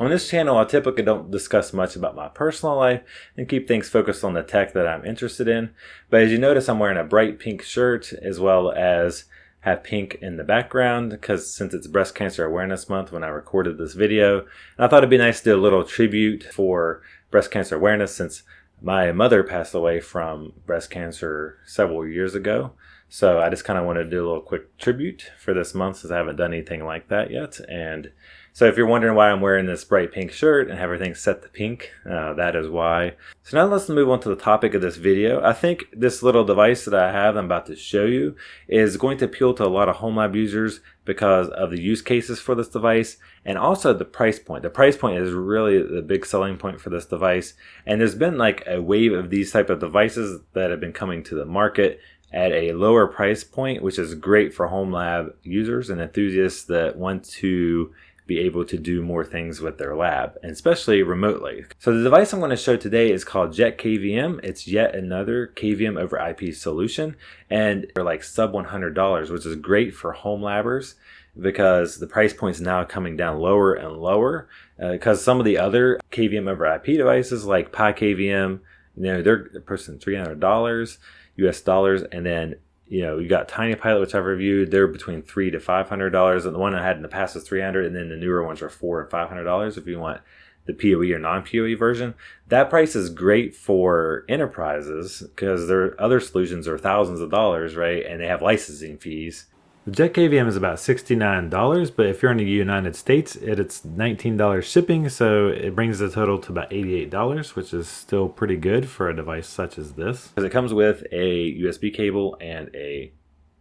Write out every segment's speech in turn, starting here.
On this channel, I typically don't discuss much about my personal life and keep things focused on the tech that I'm interested in. But as you notice, I'm wearing a bright pink shirt as well as have pink in the background because since it's Breast Cancer Awareness Month when I recorded this video, and I thought it'd be nice to do a little tribute for breast cancer awareness since my mother passed away from breast cancer several years ago. So I just kind of wanted to do a little quick tribute for this month since I haven't done anything like that yet. And so if you're wondering why I'm wearing this bright pink shirt and have everything set to pink, that is why. So now let's move on to the topic of this video. I think this little device that I have I'm about to show you is going to appeal to a lot of home lab users because of the use cases for this device and also the price point. The price point is really the big selling point for this device. And there's been like a wave of these type of devices that have been coming to the market at a lower price point, which is great for home lab users and enthusiasts that want to be able to do more things with their lab, and especially remotely. So the device I'm going to show today is called JetKVM. It's yet another KVM over IP solution, and they're like sub $100, which is great for home labbers because the price point is now coming down lower and lower because some of the other KVM over IP devices like KVM, they're pushing $300 US dollars, and then you got Tiny Pilot, which I've reviewed. They're between $300 to $500, and the one I had in the past was $300, and then the newer ones are $400 and $500 if you want the PoE or non-PoE version. That price is great for enterprises because their other solutions are thousands of dollars, right? And they have licensing fees. The JetKVM is about $69, but if you're in the United States, it's $19 shipping, so it brings the total to about $88, which is still pretty good for a device such as this. Because it comes with a USB cable and a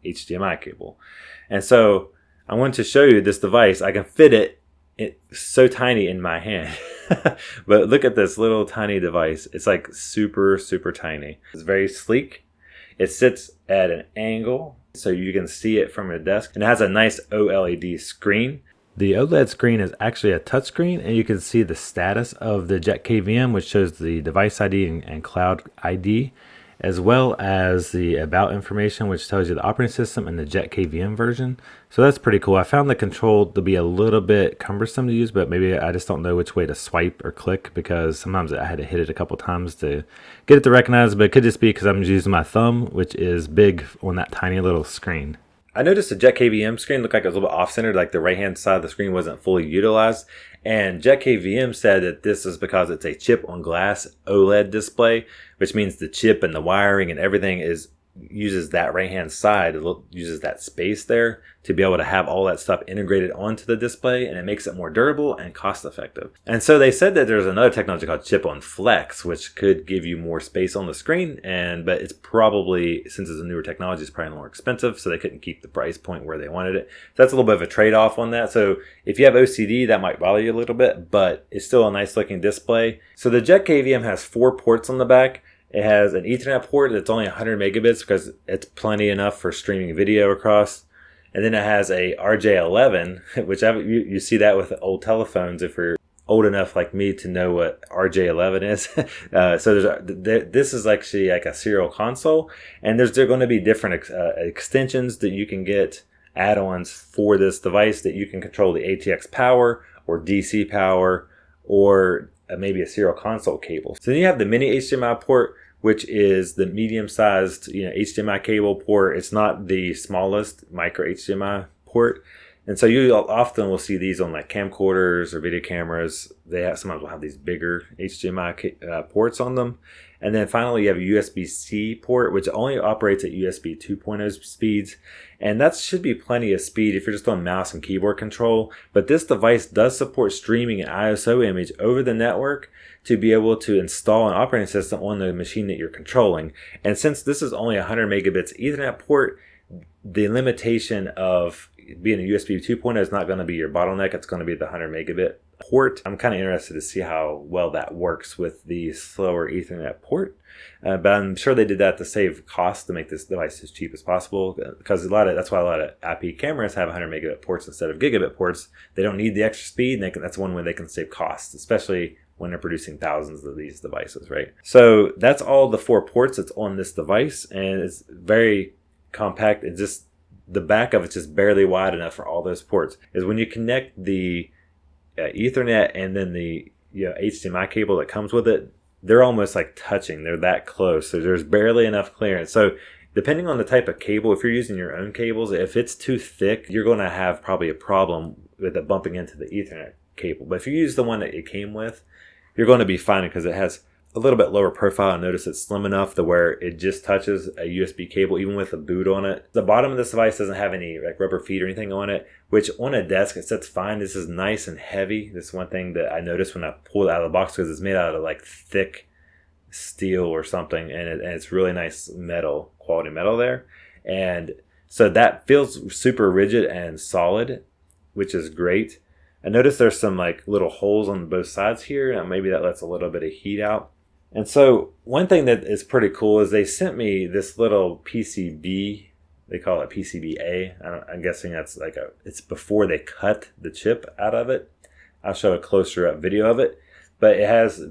HDMI cable. And so I want to show you this device. I can fit it's so tiny in my hand. But look at this little tiny device. It's like super, super tiny. It's very sleek. It sits at an angle so you can see it from your desk, and it has a nice OLED screen. The OLED screen is actually a touch screen, and you can see the status of the JetKVM, which shows the device ID and cloud ID, as well as the about information, which tells you the operating system and the JetKVM version. So that's pretty cool. I found the control to be a little bit cumbersome to use, but maybe I just don't know which way to swipe or click because sometimes I had to hit it a couple times to get it to recognize, but it could just be because I'm using my thumb, which is big on that tiny little screen. I noticed the JetKVM screen looked like it was a little bit off-centered, like the right-hand side of the screen wasn't fully utilized. And JetKVM said that this is because it's a chip-on-glass OLED display, which means the chip and the wiring and everything uses that right-hand side, uses that space there to be able to have all that stuff integrated onto the display, and it makes it more durable and cost-effective. And so they said that there's another technology called chip-on-flex, which could give you more space on the screen, but it's probably, since it's a newer technology, it's probably more expensive, so they couldn't keep the price point where they wanted it. So that's a little bit of a trade-off on that. So if you have OCD, that might bother you a little bit, but it's still a nice-looking display. So the JetKVM has 4 ports on the back. It has an Ethernet port that's only 100 megabits because it's plenty enough for streaming video across. And then it has a RJ11, which you see that with old telephones if you're old enough like me to know what RJ11 is. So this is actually like a serial console, and there's going to be different extensions that you can get, add-ons for this device that you can control the ATX power or DC power or maybe a serial console cable. So then you have the mini HDMI port, which is the medium-sized HDMI cable port. It's not the smallest micro HDMI port. And so you often will see these on like camcorders or video cameras. Sometimes will have these bigger HDMI ports on them. And then finally you have a USB-C port, which only operates at USB 2.0 speeds. And that should be plenty of speed if you're just on mouse and keyboard control. But this device does support streaming an ISO image over the network to be able to install an operating system on the machine that you're controlling. And since this is only 100 megabits Ethernet port, the limitation of being a USB 2.0 is not going to be your bottleneck. It's going to be the 100 megabit port. I'm kind of interested to see how well that works with the slower Ethernet port. But I'm sure they did that to save costs to make this device as cheap as possible, because that's why a lot of IP cameras have 100 megabit ports instead of gigabit ports. They don't need the extra speed, and that's one way they can save costs, especially when they're producing thousands of these devices, right? So that's all the 4 ports that's on this device, and it's very compact. It's just the back of it's just barely wide enough for all those ports. Is when you connect the Ethernet and then the HDMI cable that comes with it, they're almost like touching. They're that close. So there's barely enough clearance. So depending on the type of cable, if you're using your own cables, if it's too thick, you're going to have probably a problem with it bumping into the Ethernet cable. But if you use the one that it came with, you're going to be fine because it has a little bit lower profile. I notice it's slim enough to where it just touches a USB cable even with a boot on it. The bottom of this device doesn't have any like rubber feet or anything on it, which on a desk it sits fine. This is nice and heavy. This is one thing that I noticed when I pulled it out of the box because it's made out of like thick steel or something, and it's really nice metal, quality metal there. And so that feels super rigid and solid, which is great. I noticed there's some like little holes on both sides here, and maybe that lets a little bit of heat out. And so one thing that is pretty cool is they sent me this little PCB. They call it PCBA. I'm guessing that's like it's before they cut the chip out of it. I'll show a closer up video of it, but it has,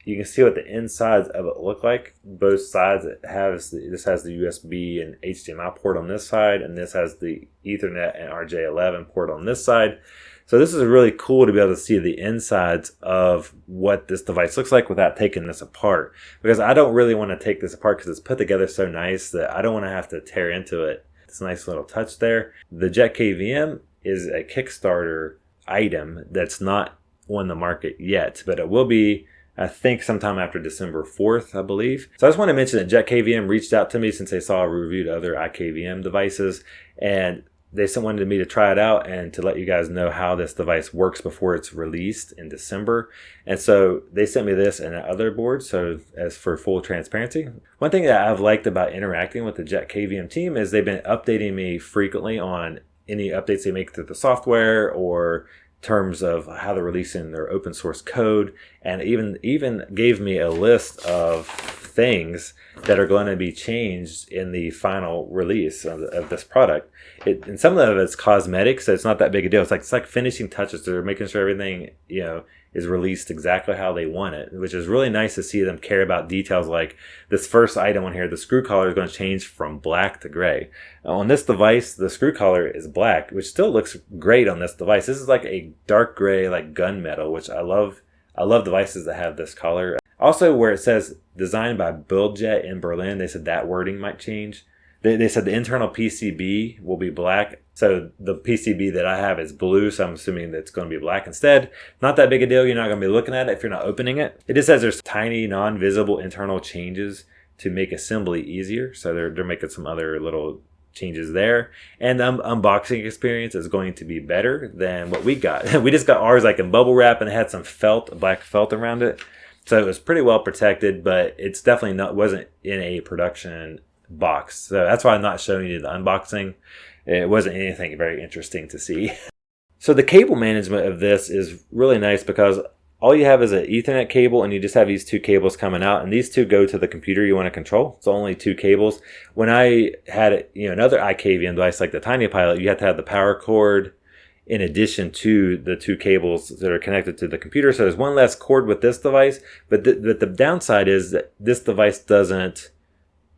you can see what the insides of it look like. Both sides this has the USB and HDMI port on this side, and this has the Ethernet and RJ11 port on this side. So this is really cool to be able to see the insides of what this device looks like without taking this apart. Because I don't really want to take this apart because it's put together so nice that I don't want to have to tear into it. It's a nice little touch there. The JetKVM is a Kickstarter item that's not on the market yet, but it will be, I think, sometime after December 4th, I believe. So I just want to mention that JetKVM reached out to me since they saw I reviewed other iKVM devices, and they wanted me to try it out and to let you guys know how this device works before it's released in December. And so they sent me this and other boards, so as for full transparency. One thing that I've liked about interacting with the JetKVM team is they've been updating me frequently on any updates they make to the software or terms of how they're releasing their open source code, and even gave me a list of things that are going to be changed in the final release of this product. And some of it's cosmetic, so it's not that big a deal. It's like finishing touches. They're making sure everything is released exactly how they want it, which is really nice to see them care about details like this first item on here. The screw collar is going to change from black to gray. On this device, the screw collar is black, which still looks great on this device. This is like a dark gray, like gunmetal, which I love. I love devices that have this color. Also, where it says designed by BuildJet in Berlin, they said that wording might change. They said the internal PCB will be black. So the PCB that I have is blue, so I'm assuming that's going to be black instead. Not that big a deal. You're not going to be looking at it if you're not opening it. It just says there's tiny, non-visible internal changes to make assembly easier. So they're making some other little changes there. And the unboxing experience is going to be better than what we got. We just got ours like in bubble wrap, and it had some felt, black felt around it. So it was pretty well protected, but it's definitely wasn't in a production box. So that's why I'm not showing you the unboxing. It wasn't anything very interesting to see. So the cable management of this is really nice because all you have is an Ethernet cable, and you just have these two cables coming out, and these two go to the computer you want to control. It's only two cables. When I had another iKVM device like the Tiny Pilot, you have to have the power cord in addition to the two cables that are connected to the computer. So there's one less cord with this device, but the downside is that this device doesn't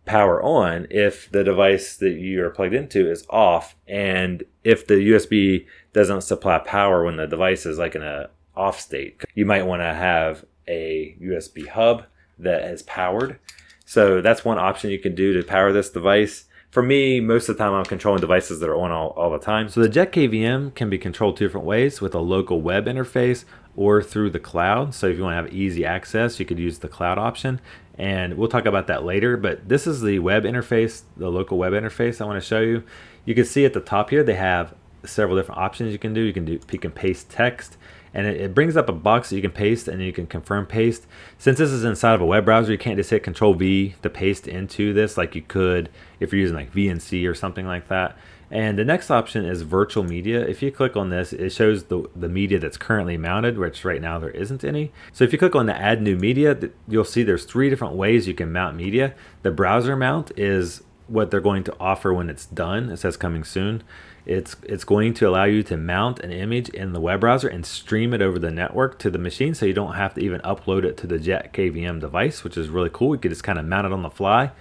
power on if the device that you are plugged into is off, and if the USB doesn't supply power when the device is like in a off state. You might want to have a USB hub that is powered. So that's one option you can do to power this device. For me, most of the time I'm controlling devices that are on all the time. So the JetKVM can be controlled two different ways, with a local web interface or through the cloud. So if you want to have easy access, you could use the cloud option. And we'll talk about that later, but this is the web interface, the local web interface I want to show you. You can see at the top here, they have several different options you can do. You can paste text, and it brings up a box that you can paste, and you can confirm paste. Since this is inside of a web browser, you can't just hit Control V to paste into this like you could if you're using like VNC or something like that. And the next option is virtual media. If you click on this, it shows the media that's currently mounted, which right now there isn't any. So if you click on the add new media, you'll see there's three different ways you can mount media. The browser mount is what they're going to offer when it's done. It says coming soon. It's going to allow you to mount an image in the web browser and stream it over the network to the machine, so you don't have to even upload it to the JetKVM device, which is really cool. You can just kind of mount it on the fly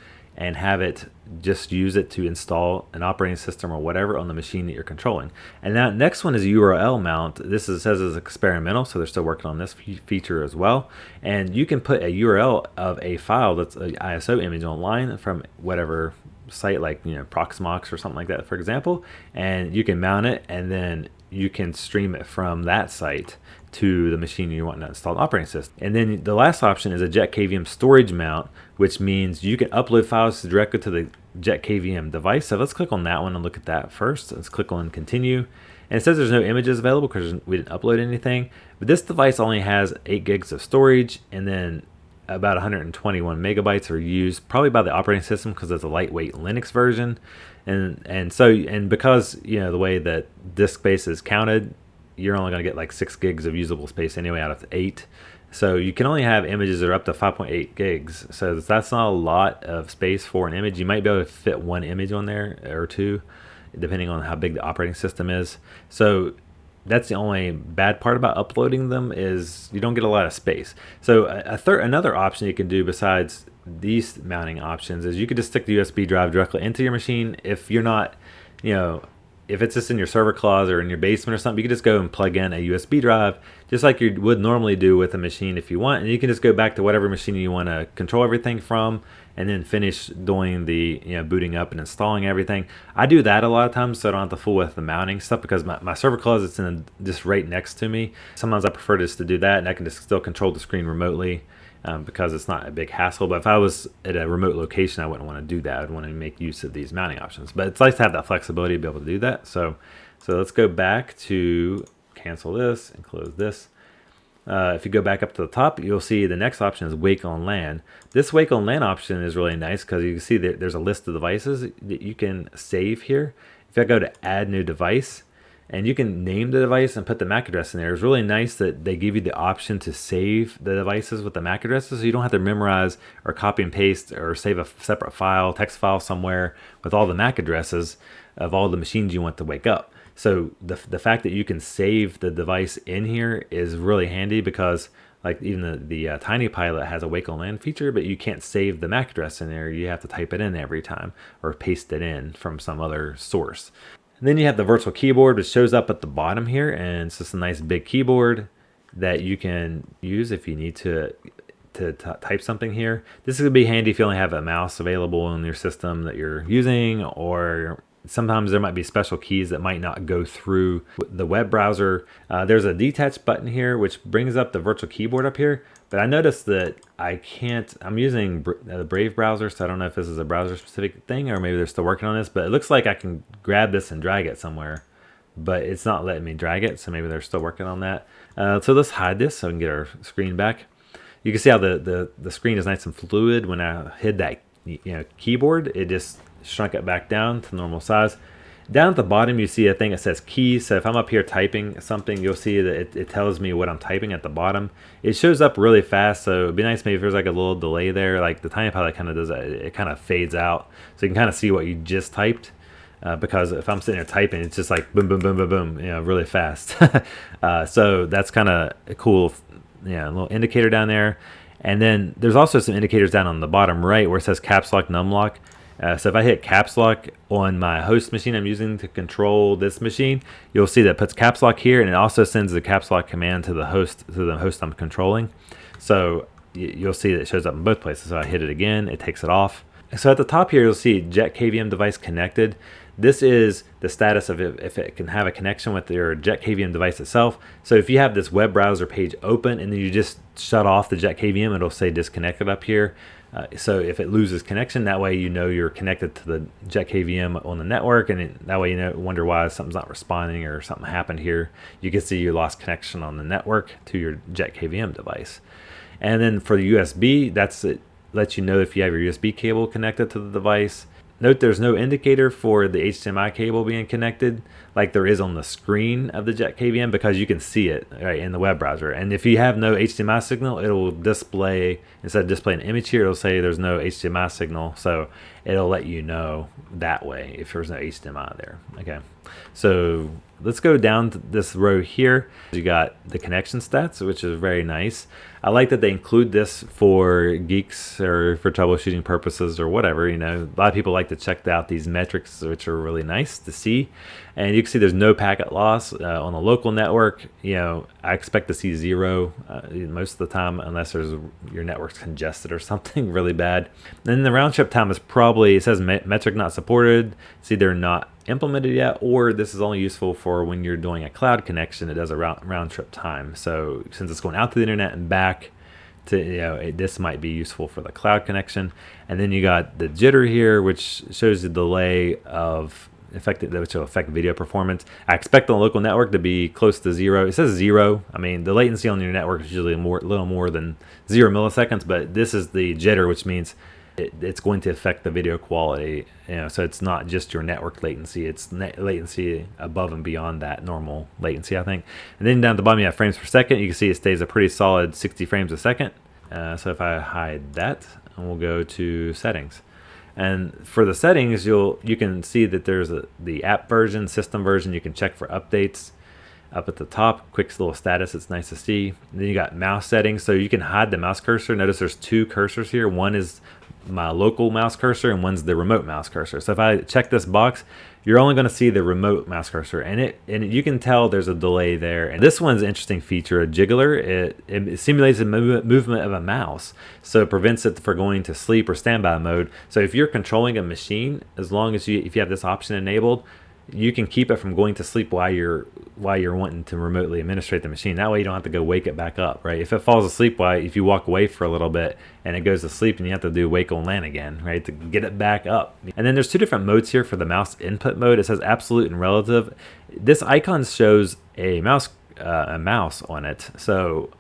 and have it just use it to install an operating system or whatever on the machine that you're controlling. And that next one is a URL mount. This says it's experimental, so they're still working on this feature as well. And you can put a URL of a file that's an ISO image online from whatever site, like Proxmox or something like that, for example, and you can mount it, and then you can stream it from that site to the machine you want to install an operating system. And then the last option is a JetKVM storage mount, which means you can upload files directly to the JetKVM device. So let's click on that one and look at that first. Let's click on continue. And it says there's no images available because we didn't upload anything. But this device only has 8 gigs of storage, and then about 121 megabytes are used probably by the operating system because it's a lightweight Linux version. And because the way that disk space is counted, you're only going to get like 6 gigs of usable space anyway out of 8. So you can only have images that are up to 5.8 gigs. So that's not a lot of space for an image. You might be able to fit 1 image on there or 2, depending on how big the operating system is. So that's the only bad part about uploading them, is you don't get a lot of space. So another option you can do besides these mounting options is you could just stick the USB drive directly into your machine. If you're not, if it's just in your server closet or in your basement or something, you can just go and plug in a USB drive, just like you would normally do with a machine if you want. And you can just go back to whatever machine you want to control everything from, and then finish doing the booting up and installing everything. I do that a lot of times, so I don't have to fool with the mounting stuff, because my server closet's just right next to me. Sometimes I prefer just to do that, and I can just still control the screen remotely. Because it's not a big hassle. But if I was at a remote location, I wouldn't want to do that. I'd want to make use of these mounting options. But it's nice to have that flexibility to be able to do that. So let's go back to cancel this and close this. If you go back up to the top, you'll see the next option is Wake on LAN. This Wake on LAN option is really nice because you can see that there's a list of devices that you can save here. If I go to Add New Device, and you can name the device and put the MAC address in there. It's really nice that they give you the option to save the devices with the MAC addresses, so you don't have to memorize or copy and paste or save a separate file, text file somewhere with all the MAC addresses of all the machines you want to wake up. So the fact that you can save the device in here is really handy, because like even the Tiny Pilot has a Wake on LAN feature, but you can't save the MAC address in there. You have to type it in every time or paste it in from some other source. And then you have the virtual keyboard, which shows up at the bottom here, and it's just a nice big keyboard that you can use if you need to type something here. This is going to be handy if you only have a mouse available in your system that you're using, or sometimes there might be special keys that might not go through the web browser. There's a detach button here, which brings up the virtual keyboard up here. But I noticed that I'm using the Brave browser, so I don't know if this is a browser specific thing or maybe they're still working on this, but it looks like I can grab this and drag it somewhere, but it's not letting me drag it, so maybe they're still working on that. So let's hide this so we can get our screen back. You can see how the screen is nice and fluid. When I hid that keyboard, it just shrunk it back down to normal size. Down at the bottom, you see a thing that says keys. So if I'm up here typing something, you'll see that it tells me what I'm typing at the bottom. It shows up really fast, so it'd be nice maybe if there's like a little delay there. Like the Tiny Pilot kind of does that. It kind of fades out, so you can kind of see what you just typed. Because if I'm sitting there typing, it's just like boom, boom, boom, boom, boom, really fast. So that's kind of a cool, little indicator down there. And then there's also some indicators down on the bottom right where it says caps lock, num lock. So if I hit caps lock on my host machine I'm using to control this machine, you'll see that it puts caps lock here, and it also sends the caps lock command to the host I'm controlling. So you'll see that it shows up in both places. So I hit it again, it takes it off. So at the top here, you'll see JetKVM device connected. This is the status of if it can have a connection with your JetKVM device itself. So if you have this web browser page open and then you just shut off the JetKVM, it'll say disconnected up here. So if it loses connection, that way you're connected to the JetKVM on the network, and that way wonder why something's not responding or something happened here. You can see you lost connection on the network to your JetKVM device. And then for the USB, it lets you know if you have your USB cable connected to the device. Note there's no indicator for the HDMI cable being connected like there is on the screen of the JetKVM, because you can see it right in the web browser. And if you have no HDMI signal, it will display, instead of displaying an image here, it'll say there's no HDMI signal. So it'll let you know that way if there's no HDMI there. Okay, so let's go down to this row here. You got the connection stats, which is very nice. I like that they include this for geeks or for troubleshooting purposes or whatever. You know, a lot of people like to check out these metrics, which are really nice to see. And you can see there's no packet loss on the local network. You know, I expect to see 0 most of the time, unless your network's congested or something really bad. Then the round trip time is probably, it says metric not supported. It's either not implemented yet, or this is only useful for when you're doing a cloud connection. It does a round trip time. So since it's going out to the internet and back, this might be useful for the cloud connection. And then you got the jitter here, which shows the delay of which will affect video performance. I expect the local network to be close to 0. It says 0. I mean, the latency on your network is usually a little more than 0 milliseconds, but this is the jitter, which means it's going to affect the video quality. So it's not just your network latency, it's latency above and beyond that normal latency, I think. And then down at the bottom you have frames per second. You can see it stays a pretty solid 60 frames a second. So if I hide that, and we'll go to settings. And for the settings, you can see that there's the app version, system version. You can check for updates up at the top. Quick little status, it's nice to see. And then you got mouse settings, so you can hide the mouse cursor. Notice there's 2 cursors here. One is my local mouse cursor and one's the remote mouse cursor. So if I check this box, you're only going to see the remote mouse cursor, and you can tell there's a delay there. And this one's an interesting feature, a jiggler. It simulates the movement of a mouse, so it prevents it from going to sleep or standby mode. So if you're controlling a machine, as long as if you have this option enabled, you can keep it from going to sleep while you're wanting to remotely administrate the machine. That way you don't have to go wake it back up, right? If it falls asleep if you walk away for a little bit and it goes to sleep, and you have to do wake on LAN again, right, to get it back up. And then there's 2 different modes here for the mouse input mode. It says absolute and relative. This icon shows a mouse on it. So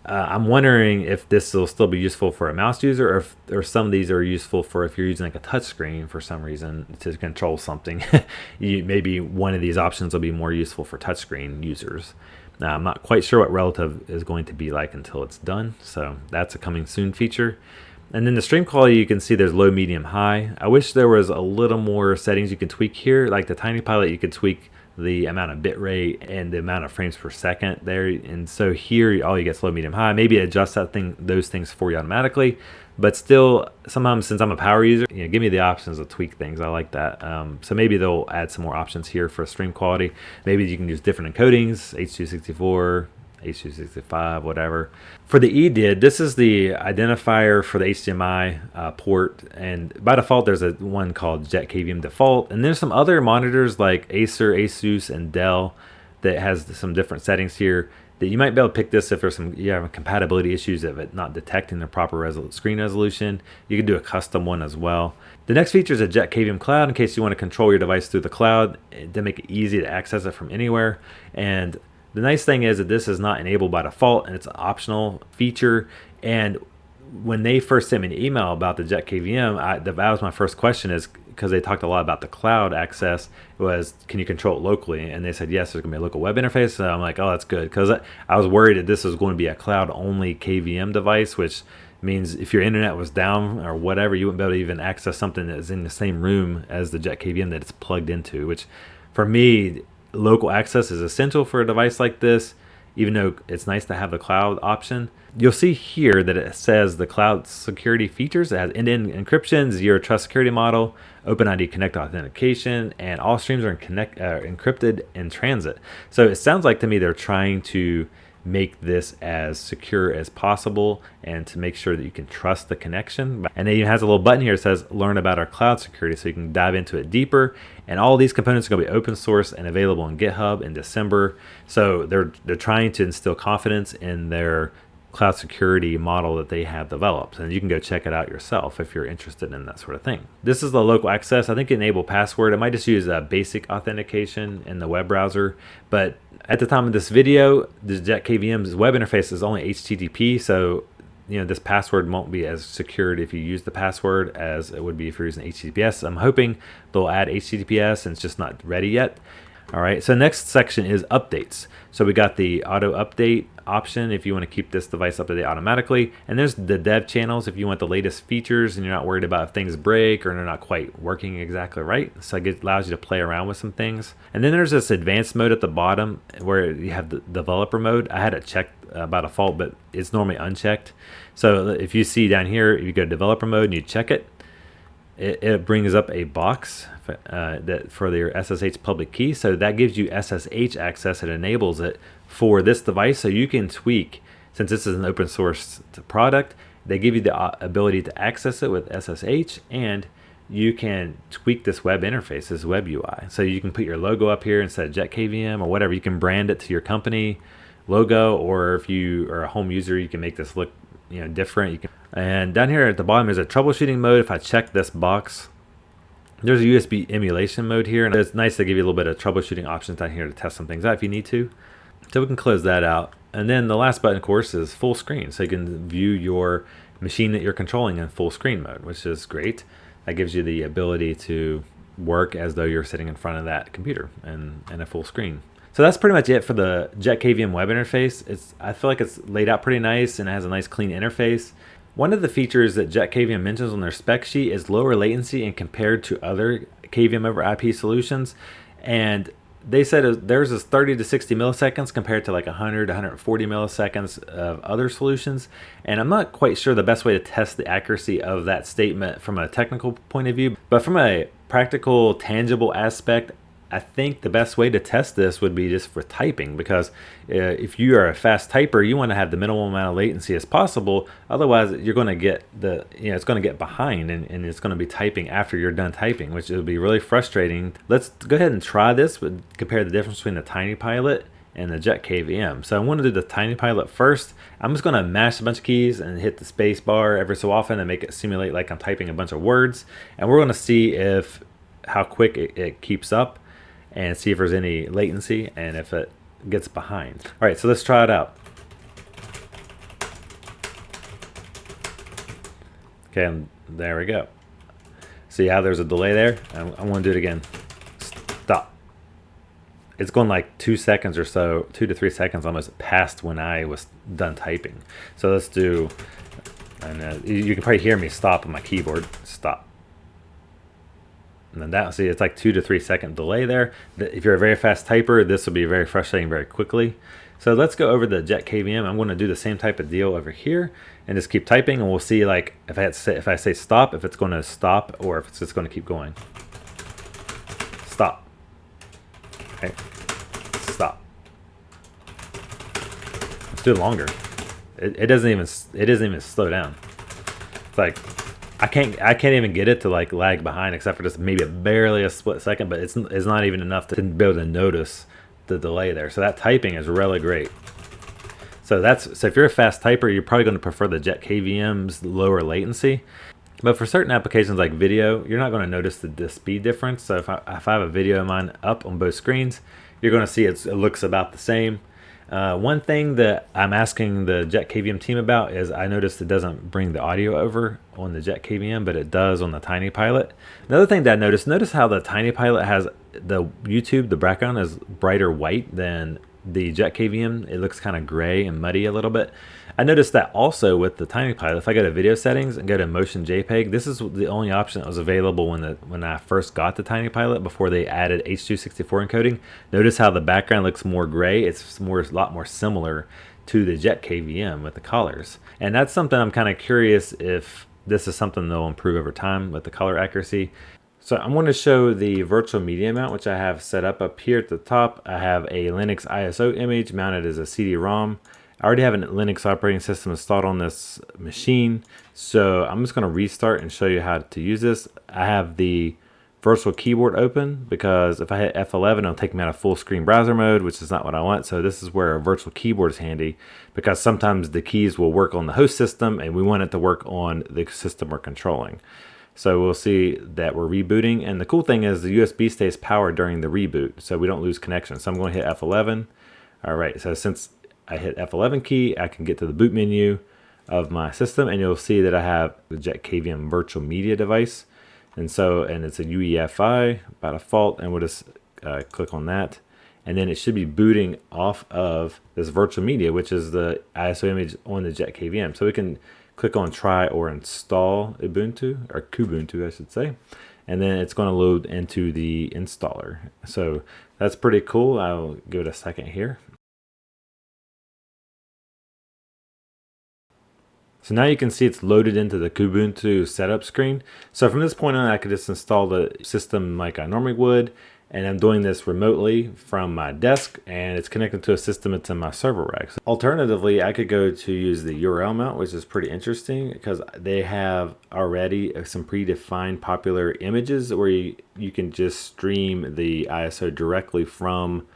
I'm wondering if this will still be useful for a mouse user, or some of these are useful for if you're using like a touch screen for some reason to control something. Maybe one of these options will be more useful for touchscreen users. Now, I'm not quite sure what relative is going to be like until it's done, so that's a coming soon feature. And then the stream quality, you can see there's low, medium, high. I wish there was a little more settings you can tweak here. Like the Tiny Pilot, you could tweak the amount of bit rate and the amount of frames per second there. And so here, all you get is low, medium, high. Maybe adjust those things for you automatically. But still, sometimes since I'm a power user, give me the options to tweak things. I like that. So maybe they'll add some more options here for stream quality. Maybe you can use different encodings, H.264, H.265, whatever. For the EDID, this is the identifier for the HDMI port, and by default there's one called JetKVM default, and there's some other monitors like Acer, Asus, and Dell that has some different settings here that you might be able to pick this if there's you have compatibility issues of it not detecting the proper screen resolution. You can do a custom one as well. The next feature is a JetKVM cloud, in case you want to control your device through the cloud to make it easy to access it from anywhere. And the nice thing is that this is not enabled by default, and it's an optional feature. And when they first sent me an email about the JetKVM, that was my first question, is because they talked a lot about the cloud access, was can you control it locally? And they said yes, there's going to be a local web interface. So I'm like, oh, that's good, because I was worried that this was going to be a cloud-only KVM device, which means if your internet was down or whatever, you wouldn't be able to even access something that's in the same room as the JetKVM that it's plugged into, which for me, local access is essential for a device like this, even though it's nice to have the cloud option. You'll see here that it says the cloud security features. It has end-to-end encryption, zero trust security model, OpenID Connect authentication, and all streams are encrypted in transit. So it sounds like to me they're trying to make this as secure as possible and to make sure that you can trust the connection. And then it has a little button here that says learn about our cloud security, so you can dive into it deeper. And all these components are going to be open source and available on GitHub in December. So they're trying to instill confidence in their cloud security model that they have developed, and you can go check it out yourself if you're interested in that sort of thing. This is the local access. I think enable password. It might just use a basic authentication in the web browser, but at the time of this video, the JetKVM's web interface is only HTTP, so this password won't be as secured if you use the password as it would be if you're using HTTPS. I'm hoping they'll add HTTPS, and it's just not ready yet. All right, so next section is updates. So we got the auto update option if you want to keep this device up to date automatically, and there's the dev channels if you want the latest features and you're not worried about if things break or they're not quite working exactly right. So it allows you to play around with some things. And then there's this advanced mode at the bottom where you have the developer mode. I had it checked by default, but it's normally unchecked. So if you see down here, if you go to developer mode and you check it, it brings up a box that for your SSH public key. So that gives you SSH access. It enables it for this device. So you can tweak, since this is an open source product, they give you the ability to access it with SSH, and you can tweak this web interface, this web UI. So you can put your logo up here instead of JetKVM or whatever. You can brand it to your company logo, or if you are a home user, you can make this look different. And down here at the bottom is a troubleshooting mode. If I check this box, there's a USB emulation mode here, and it's nice to give you a little bit of troubleshooting options down here to test some things out if you need to. So we can close that out. And then the last button, of course, is full screen. So you can view your machine that you're controlling in full screen mode, which is great. That gives you the ability to work as though you're sitting in front of that computer and a full screen. So that's pretty much it for the JetKVM web interface. I feel like it's laid out pretty nice and it has a nice clean interface. One of the features that JetKVM mentions on their spec sheet is lower latency and compared to other KVM over IP solutions. And they said theirs is 30 to 60 milliseconds compared to like 100 to 140 milliseconds of other solutions. And I'm not quite sure the best way to test the accuracy of that statement from a technical point of view, but from a practical, tangible aspect, I think the best way to test this would be just for typing, because if you are a fast typer, you want to have the minimal amount of latency as possible. Otherwise, you're going to get it's going to get behind, and it's going to be typing after you're done typing, which will be really frustrating. Let's go ahead and try this, but compare the difference between the TinyPilot and the JetKVM. So I want to do the TinyPilot first. I'm just going to mash a bunch of keys and hit the space bar every so often and make it simulate like I'm typing a bunch of words. And we're going to see how quick it keeps up, and see if there's any latency and if it gets behind. All right, so let's try it out. Okay, and there we go. See how there's a delay there? I'm gonna do it again. Stop. It's going like 2 seconds or so, 2 to 3 seconds almost past when I was done typing. So let's do, and you can probably hear me stop on my keyboard. Stop. And then see, it's like 2 to 3 second delay there. If you're a very fast typer, this will be very frustrating very quickly. So let's go over the JetKVM. I'm going to do the same type of deal over here and just keep typing, and we'll see like if I say stop, if it's going to stop or if it's just going to keep going. Stop. Okay. Stop. Let's do it longer. It doesn't even slow down. It's like I can't even get it to like lag behind, except for just maybe barely a split second, but it's not even enough to be able to notice the delay there. So that typing is really great. So if you're a fast typer, you're probably going to prefer the JetKVM's lower latency. But for certain applications like video, you're not going to notice the speed difference. So if I have a video of mine up on both screens, you're going to see it looks about the same. One thing that I'm asking the JetKVM team about is I noticed it doesn't bring the audio over on the JetKVM, but it does on the TinyPilot. Another thing that I notice how the TinyPilot has the YouTube, the background is brighter white than the JetKVM. It looks kind of gray and muddy a little bit. I noticed that also with the TinyPilot. If I go to video settings and go to motion JPEG, this is the only option that was available when I first got the TinyPilot before they added H.264 encoding. Notice how the background looks more gray. It's a lot more similar to the JetKVM with the colors. And that's something I'm kind of curious if this is something they'll improve over time with the color accuracy. So I'm going to show the virtual media mount, which I have set up here at the top. I have a Linux ISO image mounted as a CD-ROM. I already have a Linux operating system installed on this machine, so I'm just going to restart and show you how to use this. I have the virtual keyboard open because if I hit F11, it'll take me out of full screen browser mode, which is not what I want. So this is where a virtual keyboard is handy, because sometimes the keys will work on the host system and we want it to work on the system we're controlling. So we'll see that we're rebooting, and the cool thing is the USB stays powered during the reboot, so we don't lose connection. So I'm going to hit F11. All right, so since I hit F11 key, I can get to the boot menu of my system, and you'll see that I have the JetKVM virtual media device. And it's a UEFI by default, and we'll just click on that. And then it should be booting off of this virtual media, which is the ISO image on the JetKVM. So we can click on try or install Ubuntu, or Kubuntu I should say. And then it's going to load into the installer. So that's pretty cool. I'll give it a second here. So now you can see it's loaded into the Kubuntu setup screen. So from this point on, I could just install the system like I normally would. And I'm doing this remotely from my desk, and it's connected to a system that's in my server rack. So alternatively, I could go to use the URL mount, which is pretty interesting because they have already some predefined popular images where you can just stream the ISO directly from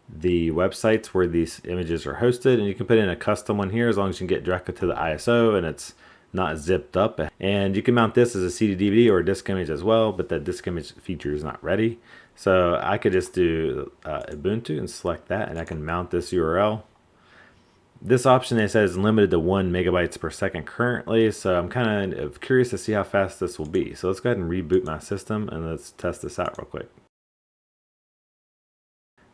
the websites where these images are hosted, and you can put in a custom one here as long as you can get directly to the ISO and it's not zipped up. And you can mount this as a CD DVD or a disk image as well, but that disk image feature is not ready. So I could just do Ubuntu and select that, and I can mount this URL. This option, they said, is limited to 1 megabytes per second currently, so I'm kind of curious to see how fast this will be. So let's go ahead and reboot my system and let's test this out real quick.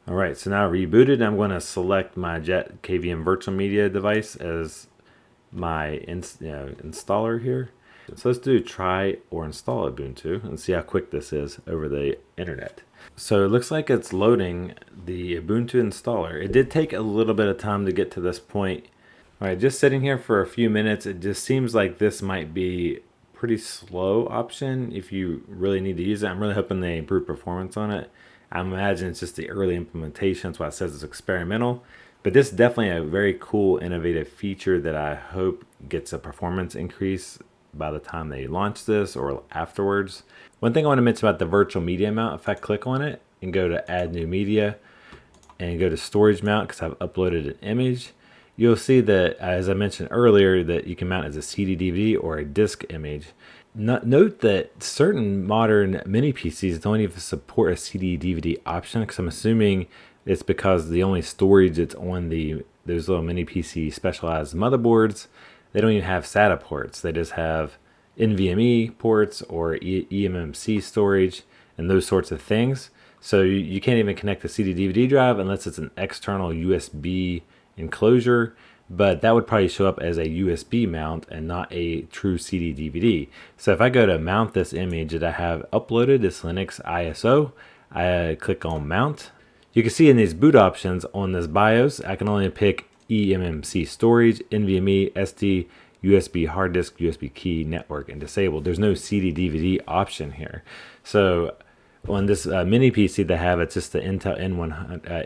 All right, so now rebooted, I'm going to select my JetKVM virtual media device as my installer here. So let's do try or install Ubuntu and see how quick this is over the internet. So it looks like it's loading the Ubuntu installer. It did take a little bit of time to get to this point. All right, just sitting here for a few minutes, it just seems like this might be a pretty slow option if you really need to use it. I'm really hoping they improve performance on it. I imagine it's just the early implementation. That's why it says it's experimental. But this is definitely a very cool, innovative feature that I hope gets a performance increase by the time they launch this or afterwards. One thing I want to mention about the virtual media mount, if I click on it and go to add new media and go to storage mount because I've uploaded an image, you'll see that, as I mentioned earlier, that you can mount as a CD DVD or a disk image. Note that certain modern mini PCs don't even support a CD DVD option, because I'm assuming it's because the only storage that's on those little mini PC specialized motherboards, they don't even have SATA ports. They just have NVMe ports or eMMC storage and those sorts of things. So you can't even connect the CD DVD drive unless it's an external USB enclosure. But that would probably show up as a USB mount and not a true CD DVD. So if I go to mount this image that I have uploaded, this Linux ISO, I click on mount. You can see in these boot options on this BIOS, I can only pick eMMC storage, NVMe, SD, USB hard disk, USB key, network, and disabled. There's no CD DVD option here. So on this mini PC they have, it's just the Intel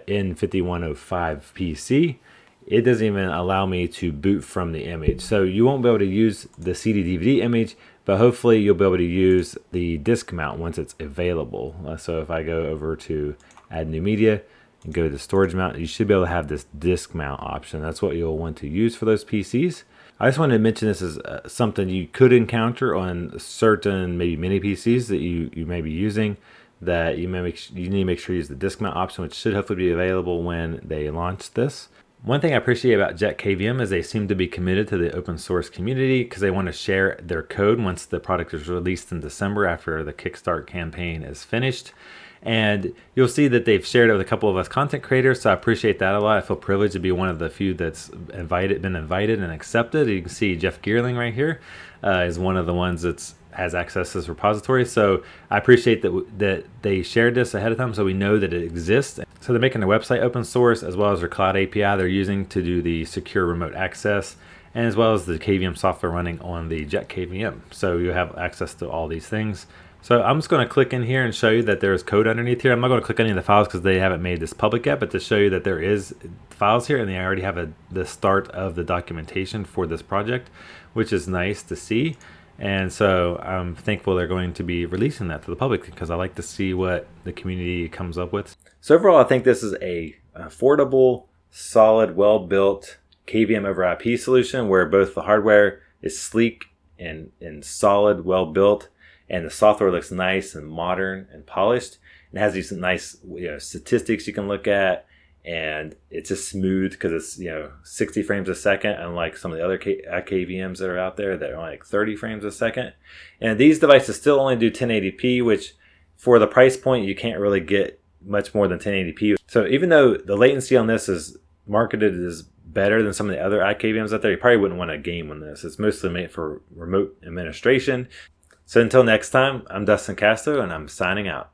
N5105 PC. It doesn't even allow me to boot from the image. So you won't be able to use the CD DVD image, but hopefully you'll be able to use the disk mount once it's available. So if I go over to add new media and go to the storage mount, you should be able to have this disk mount option. That's what you'll want to use for those PCs. I just wanted to mention this as something you could encounter on certain maybe mini PCs that you may be using, that you need to make sure you use the disk mount option, which should hopefully be available when they launch this. One thing I appreciate about JetKVM is they seem to be committed to the open source community because they want to share their code once the product is released in December after the Kickstart campaign is finished. And you'll see that they've shared it with a couple of us content creators, so I appreciate that a lot. I feel privileged to be one of the few that's been invited and accepted. You can see Jeff Geerling right here is one of the ones that's has access to this repository. So I appreciate that they shared this ahead of time so we know that it exists. So they're making their website open source as well as their cloud API they're using to do the secure remote access, and as well as the KVM software running on the JetKVM. So you have access to all these things. So I'm just going to click in here and show you that there is code underneath here. I'm not going to click any of the files because they haven't made this public yet, but to show you that there is files here and they already have the start of the documentation for this project, which is nice to see. And so I'm thankful they're going to be releasing that to the public because I like to see what the community comes up with. So overall, I think this is a affordable, solid, well-built KVM over IP solution where both the hardware is sleek and solid, well-built, and the software looks nice and modern and polished. It has these nice statistics you can look at, and it's just smooth because it's 60 frames a second, unlike some of the other KVMs that are out there that are only like 30 frames a second. And these devices still only do 1080p, which for the price point you can't really get much more than 1080p. So even though the latency on this is marketed as better than some of the other iKVMs out there, you probably wouldn't want to game on this. It's mostly made for remote administration. So until next time, I'm Dustin Castro and I'm signing out.